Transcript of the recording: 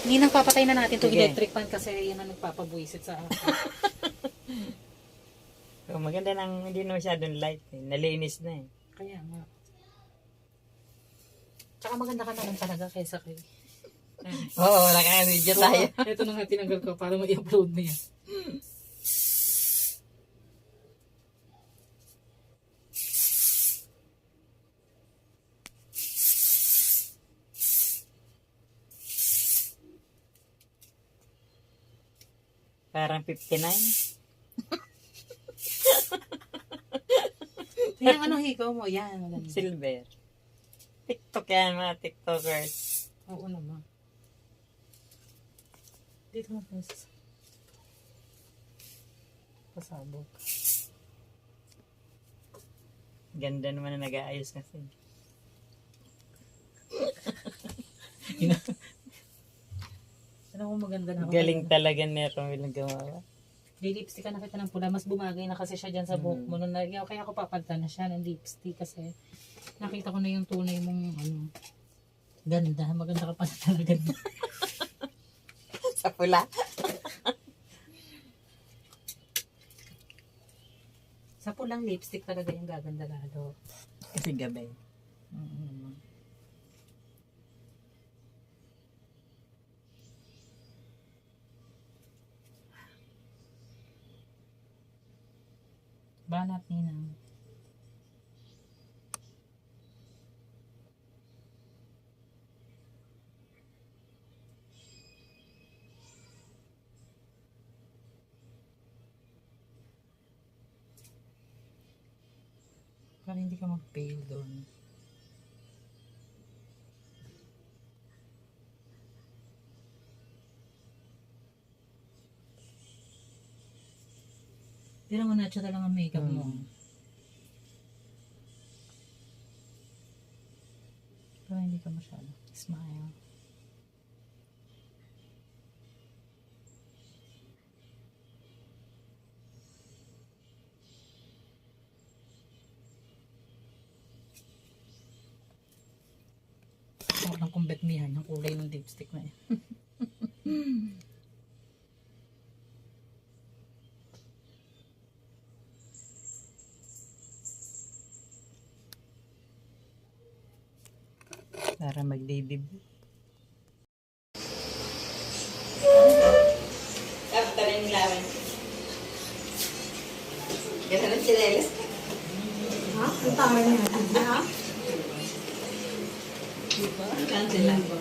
Hindi nang papatay na natin itong Sige. electric fan kasi yan ang nagpapabuisit sa akin. So, maganda nang hindi na masyadong light. Eh. Nalinis na eh. Kaya nga. Tsaka maganda ka naman talaga kaysa kay... Oo, naka-video tayo. Ito na nga tinanggal ko para ma-upload na yan. Parang 59. Yung ano higaw mo, yan. Maganda. Silver. TikTok yan mga TikTokers. Oo naman. Dito mo pasabog. Ganda naman na nag-aayos kasi. Ano kung maganda na ako. Galing talaga ni Romel ang gumawa. Lipstick ka na kita ng pula. Mas bumagay na kasi siya dyan sa buhok mo. Nung kaya ako papalta na siya ng lipstick kasi nakita ko na yung tunay mong ano. Ganda. Maganda ka pala talaga. Sa pula. Sa pulang lipstick talaga yung gaganda lalo. Kasi gabay. Banat ninang. Para hindi ka mag-fail doon. Tira mo natural lang ang makeup mo. Para hindi ka masyado. Smile. Parang kumbetmihan yung kulay ng lipstick na yan. Para mag-debut. After in lawan. Gano'n ang chinelas. Ha? Ang tama niya. Ha? Diba? Cancel lang ba?